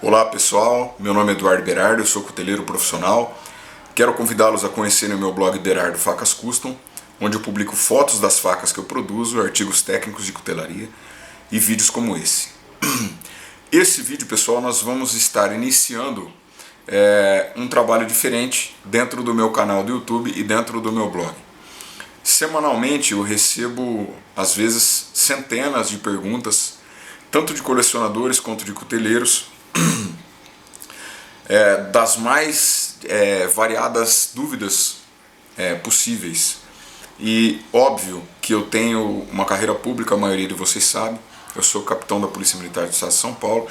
Olá pessoal, meu nome é Eduardo Berardo, eu sou cuteleiro profissional. Quero convidá-los a conhecerem o meu blog Berardo Facas Custom, onde eu publico fotos das facas que eu produzo, artigos técnicos de cutelaria e vídeos como esse. Esse vídeo, pessoal, nós vamos estar iniciando um trabalho diferente dentro do meu canal do YouTube e dentro do meu blog. Semanalmente eu recebo, às vezes, centenas de perguntas, tanto de colecionadores quanto de cuteleiros, das mais variadas dúvidas possíveis. E óbvio que eu tenho uma carreira pública, a maioria de vocês sabe, eu sou capitão da Polícia Militar do Estado de São Paulo,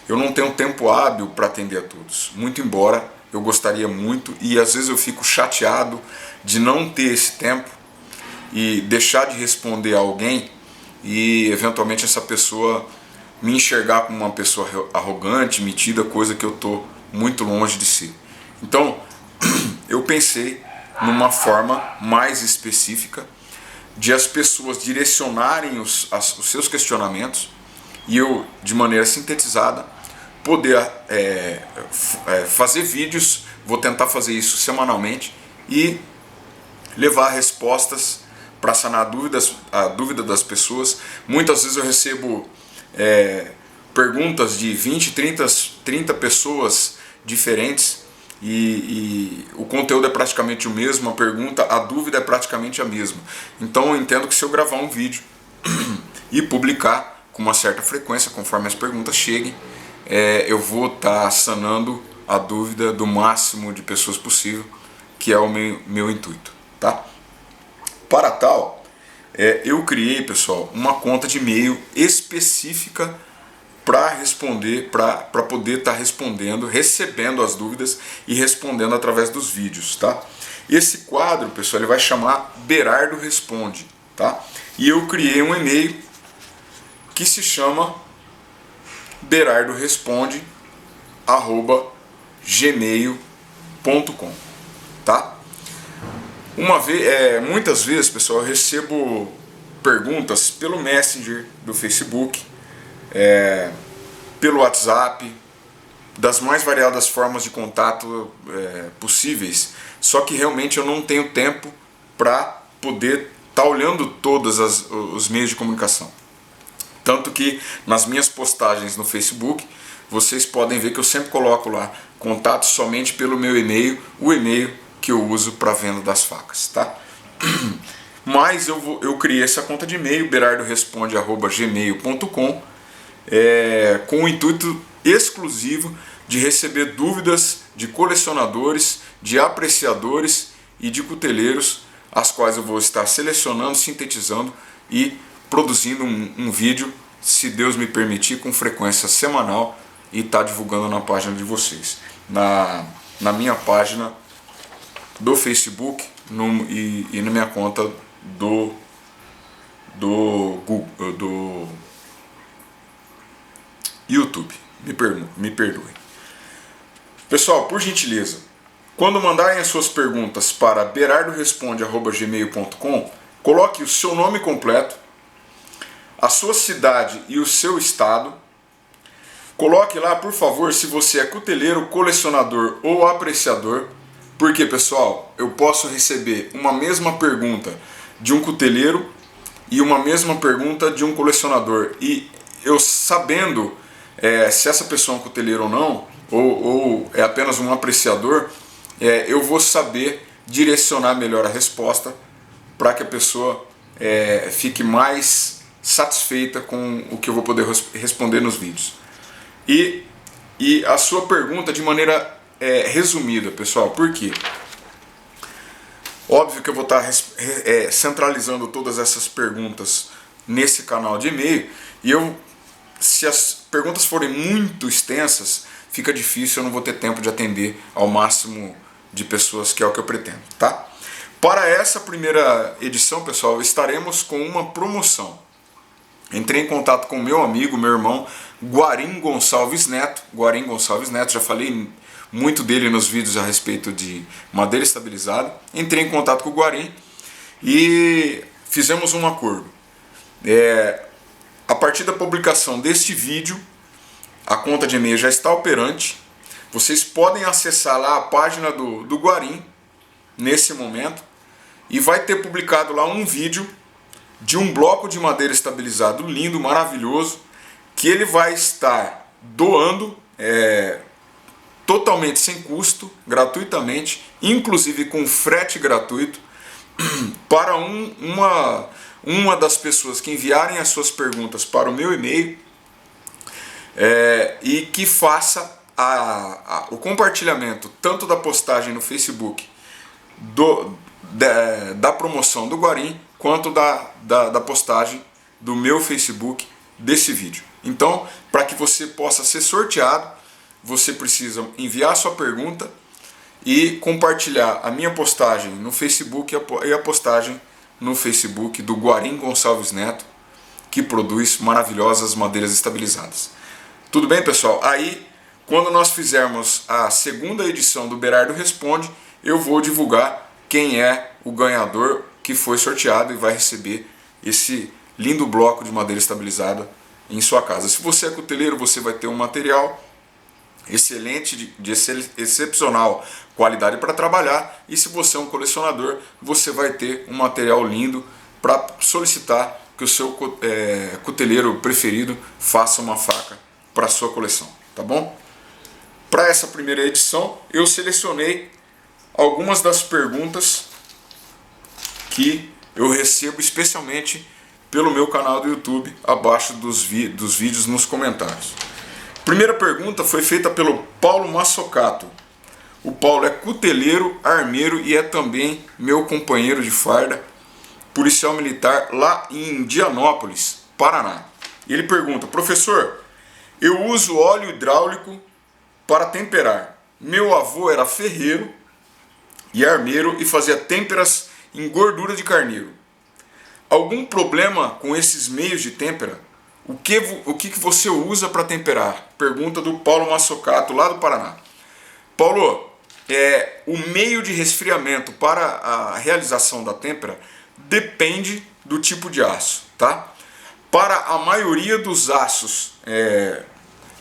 eu não tenho tempo hábil para atender a todos, muito embora eu gostaria muito, e às vezes eu fico chateado de não ter esse tempo e deixar de responder a alguém e eventualmente essa pessoa me enxergar como uma pessoa arrogante, metida, coisa que eu estou muito longe de ser. Então, eu pensei numa forma mais específica de as pessoas direcionarem os seus questionamentos e eu, de maneira sintetizada, poder fazer vídeos. Vou tentar fazer isso semanalmente e levar respostas para sanar a dúvida das pessoas. Muitas vezes eu recebo perguntas de 20, 30 pessoas diferentes e o conteúdo é praticamente o mesmo, a dúvida é praticamente a mesma. Então eu entendo que se eu gravar um vídeo e publicar com uma certa frequência, conforme as perguntas cheguem, eu vou estar sanando a dúvida do máximo de pessoas possível, que é o meu intuito, tá? Para tal, eu criei, pessoal, uma conta de e-mail específica para responder, para poder estar respondendo, recebendo as dúvidas e respondendo através dos vídeos, tá? Esse quadro, pessoal, ele vai chamar Berardo Responde, tá? E eu criei um e-mail que se chama berardoresponde@gmail.com, tá? Muitas vezes, pessoal, eu recebo perguntas pelo Messenger do Facebook, pelo WhatsApp, das mais variadas formas de contato possíveis, só que realmente eu não tenho tempo para poder estar olhando todos os meios de comunicação. Tanto que nas minhas postagens no Facebook, vocês podem ver que eu sempre coloco lá contato somente pelo meu e-mail, o e-mail que eu uso para venda das facas, tá? Mas eu criei essa conta de e-mail, berardoresponde@gmail.com, com o intuito exclusivo de receber dúvidas de colecionadores, de apreciadores e de cuteleiros, as quais eu vou estar selecionando, sintetizando e produzindo um vídeo, se Deus me permitir, com frequência semanal e estar divulgando na página de vocês, na minha página do Facebook e na minha conta do Google, do YouTube. Me perdoem. Pessoal, por gentileza, quando mandarem as suas perguntas para berardoresponde@gmail.com, coloque o seu nome completo, a sua cidade e o seu estado. Coloque lá, por favor, se você é cuteleiro, colecionador ou apreciador, porque, pessoal, eu posso receber uma mesma pergunta de um cuteleiro e uma mesma pergunta de um colecionador, e eu sabendo se essa pessoa é um cuteleiro ou não, ou é apenas um apreciador, eu vou saber direcionar melhor a resposta para que a pessoa fique mais satisfeita com o que eu vou poder responder nos vídeos. E a sua pergunta de maneira resumida, pessoal, por quê? Óbvio que eu vou estar centralizando todas essas perguntas nesse canal de e-mail, e se as perguntas forem muito extensas, fica difícil, eu não vou ter tempo de atender ao máximo de pessoas, que é o que eu pretendo, tá? Para essa primeira edição, pessoal, estaremos com uma promoção. Entrei em contato com meu amigo, meu irmão, Guarim Gonçalves Neto. Guarim Gonçalves Neto, já falei muito dele nos vídeos a respeito de madeira estabilizada. Entrei em contato com o Guarim e fizemos um acordo. A partir da publicação deste vídeo, a conta de e-mail já está operante. Vocês podem acessar lá a página do Guarim nesse momento e vai ter publicado lá um vídeo de um bloco de madeira estabilizado lindo, maravilhoso, que ele vai estar doando totalmente sem custo, gratuitamente, inclusive com frete gratuito, para uma das pessoas que enviarem as suas perguntas para o meu e-mail e que faça o compartilhamento tanto da postagem no Facebook da promoção do Guarim, quanto da postagem do meu Facebook desse vídeo. Então, para que você possa ser sorteado, você precisa enviar a sua pergunta e compartilhar a minha postagem no Facebook e a postagem no Facebook do Guarim Gonçalves Neto, que produz maravilhosas madeiras estabilizadas. Tudo bem, pessoal? Aí, quando nós fizermos a segunda edição do Berardo Responde, eu vou divulgar quem é o ganhador que foi sorteado e vai receber esse lindo bloco de madeira estabilizada em sua casa. Se você é cuteleiro, você vai ter um material excelente, de excepcional qualidade para trabalhar, e se você é um colecionador, você vai ter um material lindo para solicitar que o seu cuteleiro preferido faça uma faca para a sua coleção, tá bom? Para essa primeira edição, eu selecionei algumas das perguntas que eu recebo especialmente pelo meu canal do YouTube, abaixo dos vídeos nos comentários. Primeira pergunta foi feita pelo Paulo Massocato. O Paulo é cuteleiro, armeiro e é também meu companheiro de farda, policial militar lá em Indianópolis, Paraná. E ele pergunta: professor, eu uso óleo hidráulico para temperar. Meu avô era ferreiro e armeiro e fazia têmperas em gordura de carneiro. Algum problema com esses meios de têmpera? O que você usa para temperar? Pergunta do Paulo Massocato, lá do Paraná. Paulo, o meio de resfriamento para a realização da têmpera depende do tipo de aço, tá? Para a maioria dos aços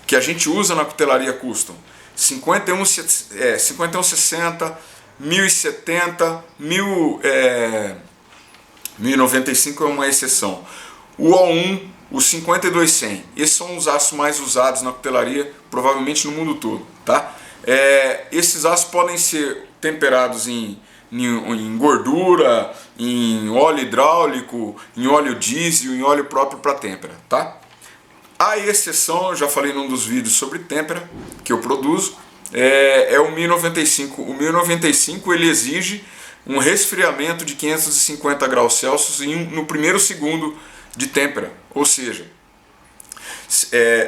que a gente usa na cutelaria custom, 5160, 1070, 1095 é uma exceção. O O1, o 5200, esses são os aços mais usados na cutelaria, provavelmente no mundo todo, tá? Esses aços podem ser temperados em gordura, em óleo hidráulico, em óleo diesel, em óleo próprio para têmpera, tá? A exceção, eu já falei num dos vídeos sobre têmpera que eu produzo, é o 1095. O 1095 ele exige um resfriamento de 550 graus Celsius no primeiro segundo de têmpera, ou seja,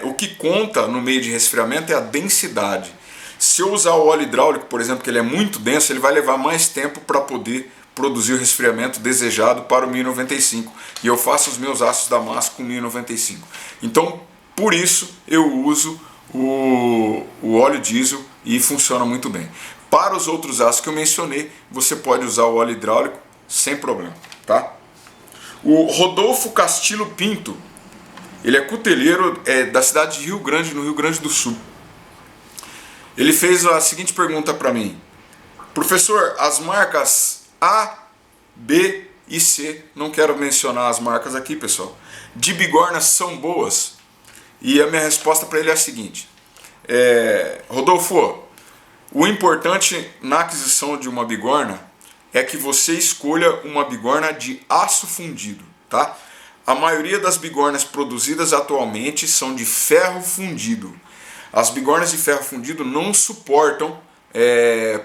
o que conta no meio de resfriamento é a densidade. Se eu usar o óleo hidráulico, por exemplo, que ele é muito denso, ele vai levar mais tempo para poder produzir o resfriamento desejado para o 1095, e eu faço os meus aços damasco com 1095. Então, por isso eu uso o óleo diesel e funciona muito bem. Para os outros aços que eu mencionei, você pode usar o óleo hidráulico sem problema, tá? O Rodolfo Castilho Pinto, ele é cuteleiro da cidade de Rio Grande, no Rio Grande do Sul. Ele fez a seguinte pergunta para mim: professor, as marcas A, B e C, não quero mencionar as marcas aqui, pessoal, de bigornas são boas? E a minha resposta para ele é a seguinte: Rodolfo, o importante na aquisição de uma bigorna é que você escolha uma bigorna de aço fundido, tá? A maioria das bigornas produzidas atualmente são de ferro fundido. As bigornas de ferro fundido não suportam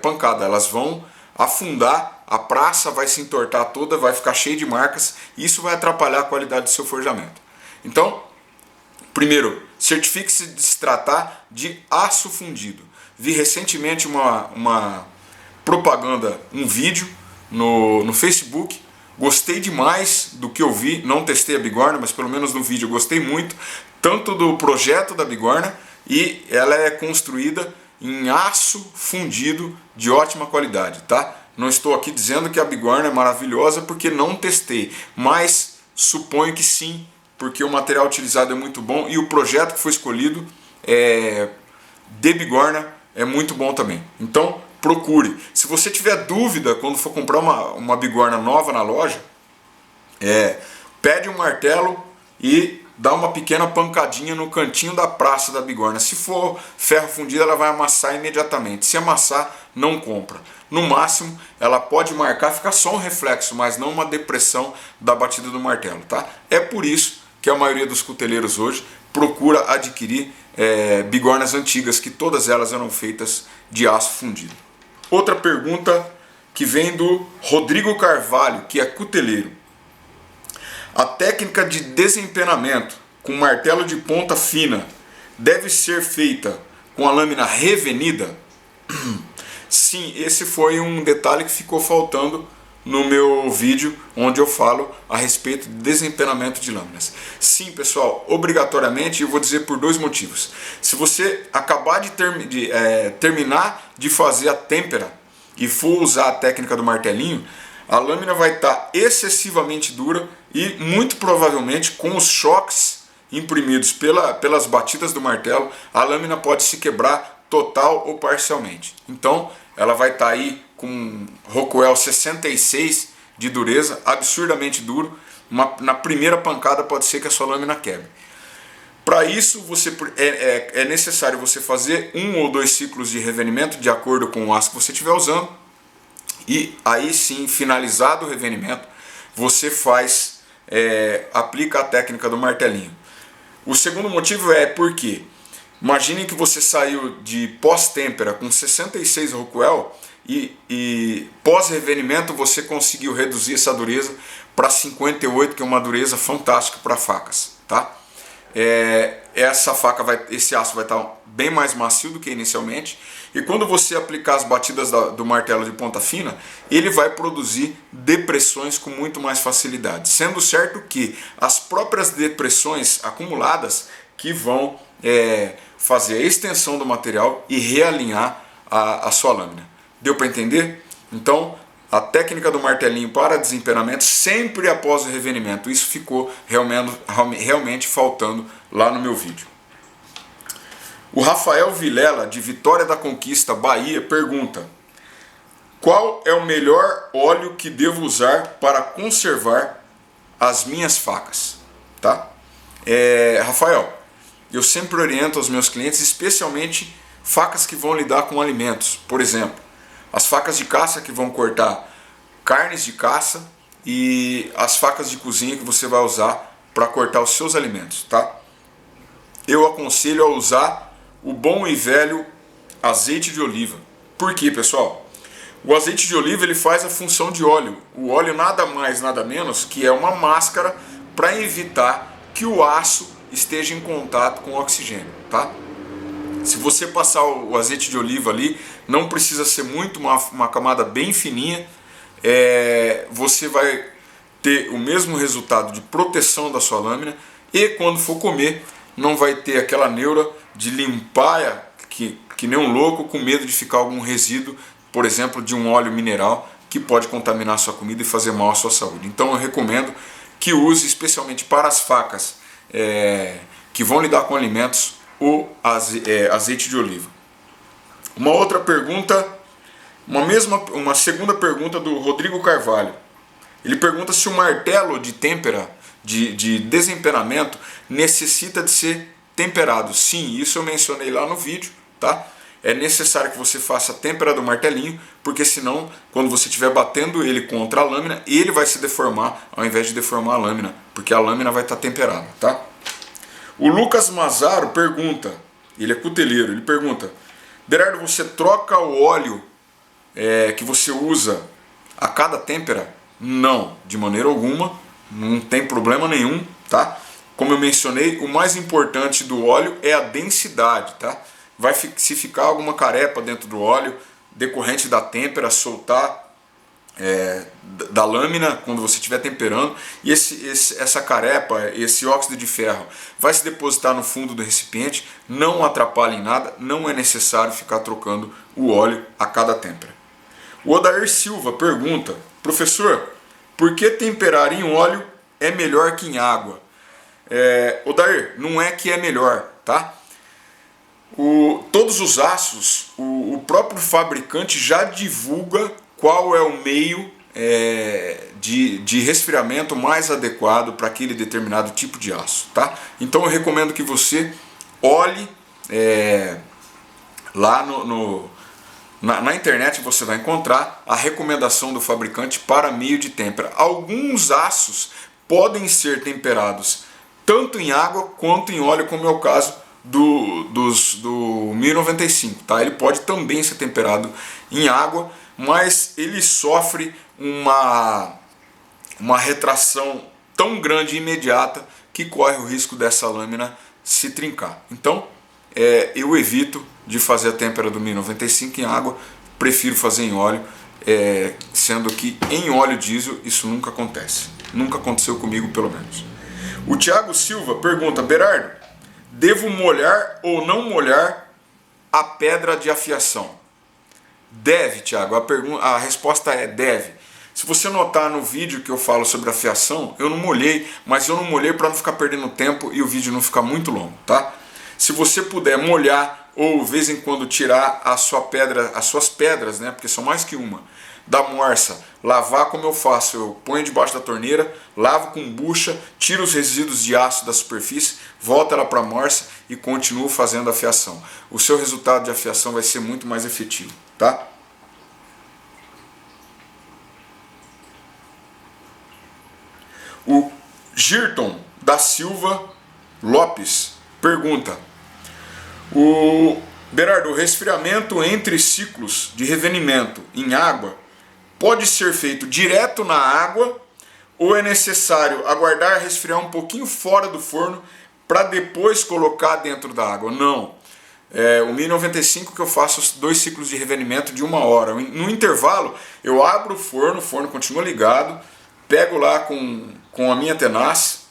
pancada, elas vão afundar, a praça vai se entortar toda, vai ficar cheia de marcas, e isso vai atrapalhar a qualidade do seu forjamento. Então, primeiro, certifique-se de se tratar de aço fundido. Vi recentemente uma propaganda, um vídeo no Facebook, gostei demais do que eu vi, não testei a bigorna, mas pelo menos no vídeo eu gostei muito, tanto do projeto da bigorna, e ela é construída em aço fundido de ótima qualidade, tá? Não estou aqui dizendo que a bigorna é maravilhosa porque não testei, mas suponho que sim, porque o material utilizado é muito bom e o projeto que foi escolhido de bigorna é muito bom também. Então procure. Se você tiver dúvida quando for comprar uma bigorna nova na loja, pede um martelo e dá uma pequena pancadinha no cantinho da praça da bigorna. Se for ferro fundido, ela vai amassar imediatamente. Se amassar, não compra. No máximo, ela pode marcar, ficar só um reflexo, mas não uma depressão da batida do martelo, tá? É por isso que a maioria dos cuteleiros hoje procura adquirir bigornas antigas, que todas elas eram feitas de aço fundido. Outra pergunta que vem do Rodrigo Carvalho, que é cuteleiro. A técnica de desempenamento com martelo de ponta fina deve ser feita com a lâmina revenida? Sim, esse foi um detalhe que ficou faltando no meu vídeo, onde eu falo a respeito de desempenamento de lâminas. Sim, pessoal, obrigatoriamente, eu vou dizer por dois motivos. Se você acabar de terminar de fazer a têmpera e for usar a técnica do martelinho, a lâmina vai estar excessivamente dura e muito provavelmente com os choques imprimidos pelas batidas do martelo, a lâmina pode se quebrar total ou parcialmente. Então ela vai estar aí com Rockwell 66 de dureza, absurdamente duro. Na primeira pancada pode ser que a sua lâmina quebre. Para isso é necessário você fazer 1 ou 2 ciclos de revenimento de acordo com o aço que você estiver usando. E aí sim, finalizado o revenimento, você aplica a técnica do martelinho. O segundo motivo é porque, imagine que você saiu de pós-têmpera com 66 Rockwell e pós-revenimento você conseguiu reduzir essa dureza para 58, que é uma dureza fantástica para facas, tá? Esse aço vai estar bem mais macio do que inicialmente, e quando você aplicar as batidas do martelo de ponta fina, ele vai produzir depressões com muito mais facilidade, sendo certo que as próprias depressões acumuladas que vão fazer a extensão do material e realinhar a sua lâmina. Deu para entender? Então, a técnica do martelinho para desempenamento sempre após o revenimento. Isso ficou realmente faltando lá no meu vídeo. O Rafael Vilela, de Vitória da Conquista, Bahia, pergunta: qual é o melhor óleo que devo usar para conservar as minhas facas? Tá? Rafael, eu sempre oriento aos meus clientes, especialmente facas que vão lidar com alimentos. Por exemplo, as facas de caça que vão cortar carnes de caça e as facas de cozinha que você vai usar para cortar os seus alimentos, tá? Eu aconselho a usar o bom e velho azeite de oliva. Por quê, pessoal? O azeite de oliva ele faz a função de óleo. O óleo nada mais, nada menos que é uma máscara para evitar que o aço esteja em contato com o oxigênio, tá? Se você passar o azeite de oliva ali, não precisa ser muito, uma camada bem fininha, você vai ter o mesmo resultado de proteção da sua lâmina, e quando for comer, não vai ter aquela neura de limpar que nem um louco, com medo de ficar algum resíduo, por exemplo, de um óleo mineral que pode contaminar a sua comida e fazer mal à sua saúde. Então eu recomendo que use, especialmente para as facas que vão lidar com alimentos, o azeite de oliva. Uma outra pergunta, uma segunda pergunta do Rodrigo Carvalho. Ele pergunta se o martelo de têmpera, de desempenamento, necessita de ser temperado. Sim, isso eu mencionei lá no vídeo, tá? É necessário que você faça a têmpera do martelinho, porque senão, quando você estiver batendo ele contra a lâmina, ele vai se deformar ao invés de deformar a lâmina, porque a lâmina vai estar temperada, tá? O Lucas Mazaro pergunta, ele é cuteleiro, ele pergunta: Berardo, você troca o óleo que você usa a cada têmpera? Não, de maneira alguma, não tem problema nenhum, tá? Como eu mencionei, o mais importante do óleo é a densidade, tá? Se ficar alguma carepa dentro do óleo, decorrente da têmpera, soltar da lâmina quando você estiver temperando, e essa carepa, esse óxido de ferro vai se depositar no fundo do recipiente, não atrapalha em nada, não é necessário ficar trocando o óleo a cada têmpera. O Odair Silva pergunta: professor, por que temperar em óleo é melhor que em água? Odair, não é que é melhor, tá? Todos os aços, o próprio fabricante já divulga qual é o meio de resfriamento mais adequado para aquele determinado tipo de aço, tá? Então eu recomendo que você olhe lá na internet, você vai encontrar a recomendação do fabricante para meio de têmpera. Alguns aços podem ser temperados tanto em água quanto em óleo, como é o caso do 1095, tá? Ele pode também ser temperado em água, mas ele sofre uma retração tão grande e imediata que corre o risco dessa lâmina se trincar. Então eu evito de fazer a têmpera do 1095 em água, prefiro fazer em óleo, sendo que em óleo diesel isso nunca acontece. Nunca aconteceu comigo, pelo menos. O Thiago Silva pergunta: Berardo, devo molhar ou não molhar a pedra de afiação? Deve, Thiago. A resposta é deve. Se você notar no vídeo que eu falo sobre a fiação, eu não molhei, mas eu não molhei para não ficar perdendo tempo e o vídeo não ficar muito longo, tá? Se você puder molhar ou de vez em quando tirar as suas pedras, né, porque são mais que uma, da morsa, lavar como eu faço, eu ponho debaixo da torneira, lavo com bucha, tiro os resíduos de aço da superfície, volta ela para a morsa e continuo fazendo a fiação. O seu resultado de afiação vai ser muito mais efetivo, tá? O Girton da Silva Lopes pergunta: Berardo, o resfriamento entre ciclos de revenimento em água pode ser feito direto na água ou é necessário aguardar resfriar um pouquinho fora do forno para depois colocar dentro da água? Não. O 1095 que eu faço 2 ciclos de revenimento de 1 hora. No intervalo eu abro o forno continua ligado, pego lá com a minha tenaz,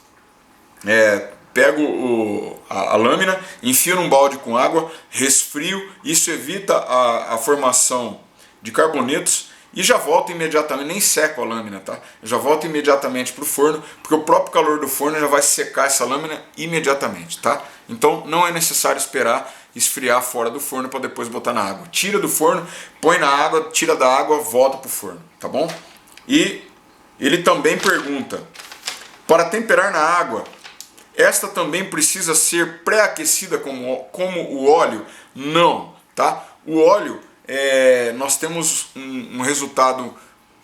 pego a lâmina, enfio num balde com água, resfrio, isso evita a formação de carbonetos e já volto imediatamente, nem seco a lâmina, tá? Eu já volto imediatamente para o forno, porque o próprio calor do forno já vai secar essa lâmina imediatamente, tá? Então não é necessário esperar esfriar fora do forno para depois botar na água. Tira do forno, põe na água, tira da água, volta para o forno, tá bom? E ele também pergunta: para temperar na água, esta também precisa ser pré-aquecida como o óleo? Não, tá? O óleo, nós temos um resultado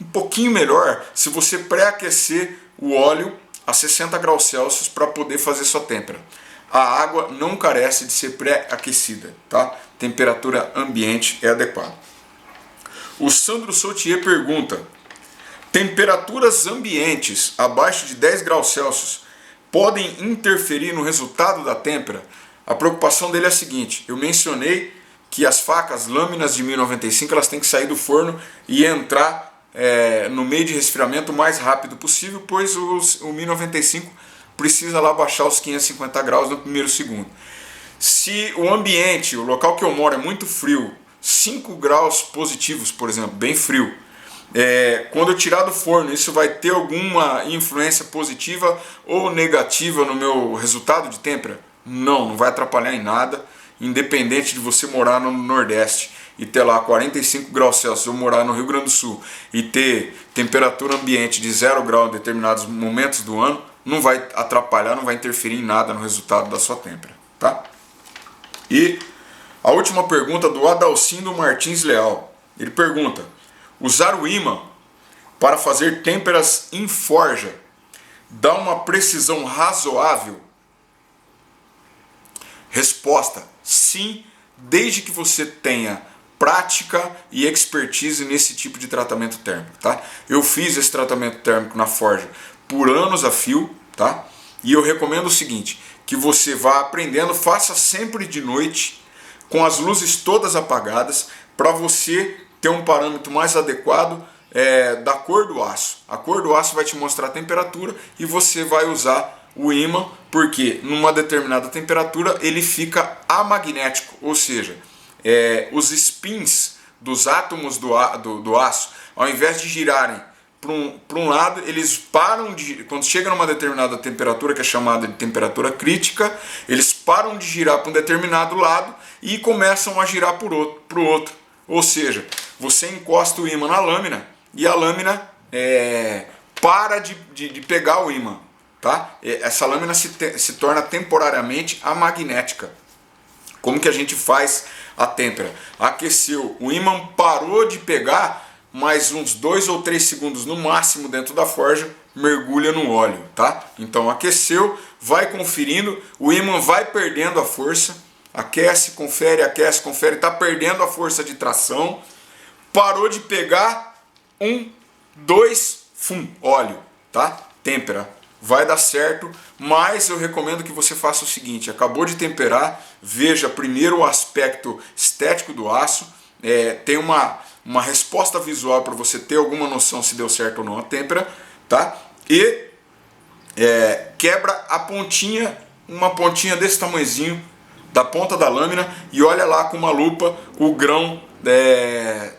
um pouquinho melhor se você pré-aquecer o óleo a 60 graus Celsius para poder fazer sua têmpera. A água não carece de ser pré-aquecida, tá? Temperatura ambiente é adequada. O Sandro Sautier pergunta: temperaturas ambientes abaixo de 10 graus Celsius podem interferir no resultado da têmpera? A preocupação dele é a seguinte: eu mencionei que as facas, lâminas de 1095, elas têm que sair do forno e entrar no meio de resfriamento o mais rápido possível, pois o 1095 precisa lá baixar os 550 graus no primeiro segundo. Se o ambiente, o local que eu moro é muito frio, 5 graus positivos, por exemplo, bem frio, quando eu tirar do forno, isso vai ter alguma influência positiva ou negativa no meu resultado de têmpera? Não vai atrapalhar em nada, independente de você morar no Nordeste e ter lá 45 graus Celsius, ou morar no Rio Grande do Sul e ter temperatura ambiente de 0 grau em determinados momentos do ano, não vai atrapalhar, não vai interferir em nada no resultado da sua têmpera, tá? E a última pergunta do Adalcindo Martins Leal. Ele pergunta: usar o ímã para fazer têmperas em forja dá uma precisão razoável? Resposta: sim, desde que você tenha prática e expertise nesse tipo de tratamento térmico, tá? Eu fiz esse tratamento térmico na forja por anos a fio, tá? E eu recomendo o seguinte: que você vá aprendendo, faça sempre de noite, com as luzes todas apagadas, para você ter um parâmetro mais adequado da cor do aço. A cor do aço vai te mostrar a temperatura e você vai usar o ímã, porque numa determinada temperatura ele fica amagnético, ou seja, os spins dos átomos do aço, ao invés de girarem para um lado, eles param de... Quando chega numa determinada temperatura, que é chamada de temperatura crítica, eles param de girar para um determinado lado e começam a girar para o outro. Ou seja, você encosta o ímã na lâmina e a lâmina para de pegar o ímã. Tá? Essa lâmina se torna temporariamente amagnética. Como que a gente faz a têmpera? Aqueceu, o ímã parou de pegar, mais uns 2 ou 3 segundos no máximo dentro da forja, mergulha no óleo. Tá? Então aqueceu, vai conferindo, o ímã vai perdendo a força, aquece, confere, está perdendo a força de tração, parou de pegar, 1, 2, óleo, tá? Têmpera. Vai dar certo, mas eu recomendo que você faça o seguinte: acabou de temperar, veja primeiro o aspecto estético do aço, tem uma resposta visual para você ter alguma noção se deu certo ou não a têmpera, tá? E quebra a pontinha, uma pontinha desse tamanhozinho da ponta da lâmina e olha lá com uma lupa o grão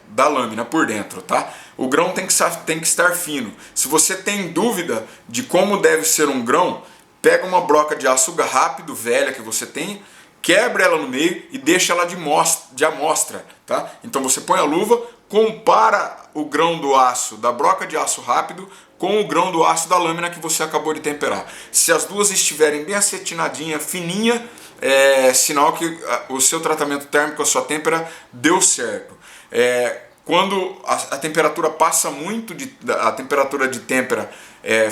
da lâmina por dentro, tá? O grão tem que estar fino. Se você tem dúvida de como deve ser um grão, pega uma broca de aço rápido, velha que você tem, quebra ela no meio e deixa ela de amostra, tá? Então você põe a luva, compara o grão do aço da broca de aço rápido com o grão do aço da lâmina que você acabou de temperar. Se as duas estiverem bem acetinadinha, fininha, é sinal que o seu tratamento térmico, a sua têmpera deu certo. Quando a temperatura passa muito, a temperatura de têmpera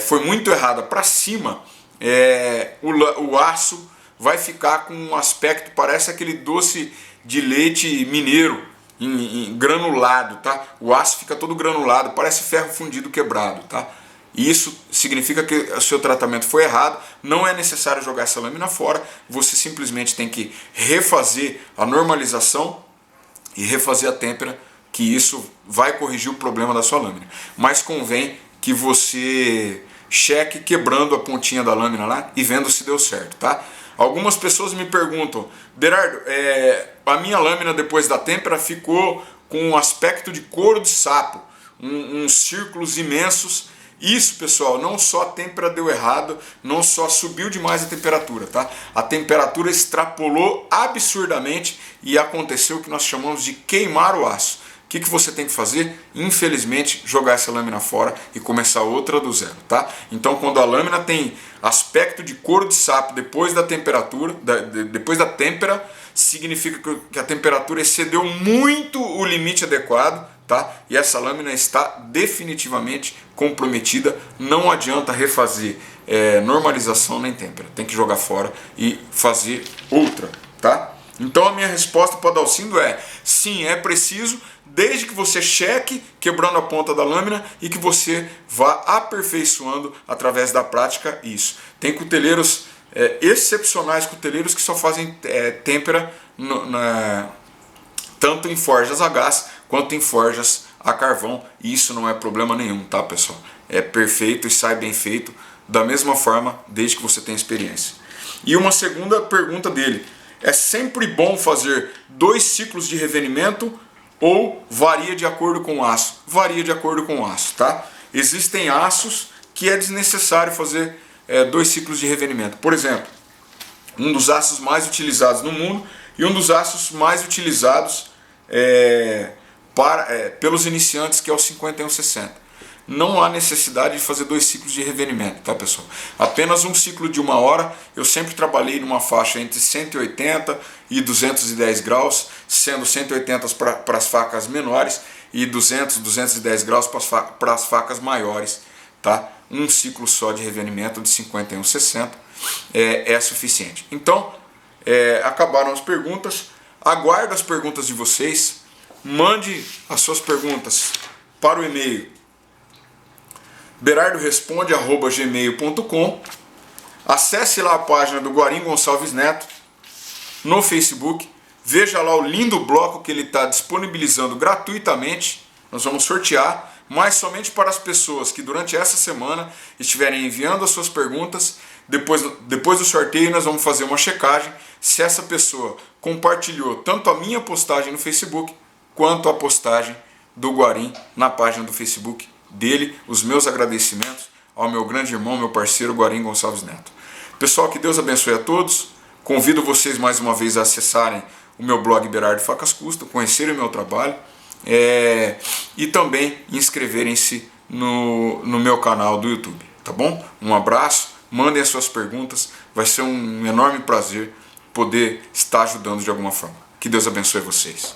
foi muito errada para cima, o aço vai ficar com um aspecto, parece aquele doce de leite mineiro, granulado, tá? O aço fica todo granulado, parece ferro fundido quebrado, tá? E isso significa que o seu tratamento foi errado, não é necessário jogar essa lâmina fora, você simplesmente tem que refazer a normalização e refazer a têmpera, que isso vai corrigir o problema da sua lâmina. Mas convém que você cheque quebrando a pontinha da lâmina lá e vendo se deu certo, tá? Algumas pessoas me perguntam: Berardo, a minha lâmina depois da têmpera ficou com um aspecto de couro de sapo, uns círculos imensos. Isso, pessoal, não só a têmpera deu errado, não só subiu demais a temperatura, tá? A temperatura extrapolou absurdamente e aconteceu o que nós chamamos de queimar o aço. O que você tem que fazer? Infelizmente, jogar essa lâmina fora e começar outra do zero, tá? Então, quando a lâmina tem aspecto de couro de sapo depois da temperatura, depois da têmpera, significa que a temperatura excedeu muito o limite adequado, tá? E essa lâmina está definitivamente comprometida. Não adianta refazer normalização nem têmpera. Tem que jogar fora e fazer outra, tá? Então a minha resposta para o Dalcindo é: sim, é preciso, desde que você cheque quebrando a ponta da lâmina e que você vá aperfeiçoando através da prática isso. Tem cuteleiros excepcionais, cuteleiros que só fazem têmpera tanto em forjas a gás quanto em forjas a carvão, e isso não é problema nenhum, tá, pessoal? É perfeito e sai bem feito da mesma forma, desde que você tenha experiência. E uma segunda pergunta dele: é sempre bom fazer 2 ciclos de revenimento ou varia de acordo com o aço? Varia de acordo com o aço, tá? Existem aços que é desnecessário fazer 2 ciclos de revenimento. Por exemplo, um dos aços mais utilizados no mundo e um dos aços mais utilizados pelos iniciantes, que é o 5160. Não há necessidade de fazer 2 ciclos de revenimento, tá, pessoal? Apenas um ciclo de 1 hora. Eu sempre trabalhei numa faixa entre 180 e 210 graus, sendo 180 para as facas menores e 200, 210 graus para as facas maiores, tá? Um ciclo só de revenimento de 5160 é suficiente. Então, acabaram as perguntas. Aguardo as perguntas de vocês. Mande as suas perguntas para o e-mail berardoresponde@gmail.com. Acesse lá a página do Guarim Gonçalves Neto no Facebook. Veja lá o lindo bloco que ele está disponibilizando gratuitamente. Nós vamos sortear, mas somente para as pessoas que durante essa semana estiverem enviando as suas perguntas. Depois do sorteio nós vamos fazer uma checagem se essa pessoa compartilhou tanto a minha postagem no Facebook quanto a postagem do Guarim na página do Facebook dele. Os meus agradecimentos ao meu grande irmão, meu parceiro Guarim Gonçalves Neto. Pessoal, que Deus abençoe a todos. Convido vocês mais uma vez a acessarem o meu blog Berardo Facas Custom, conhecerem o meu trabalho e também inscreverem-se no meu canal do YouTube, tá bom? Um abraço, mandem as suas perguntas, vai ser um enorme prazer poder estar ajudando de alguma forma. Que Deus abençoe vocês.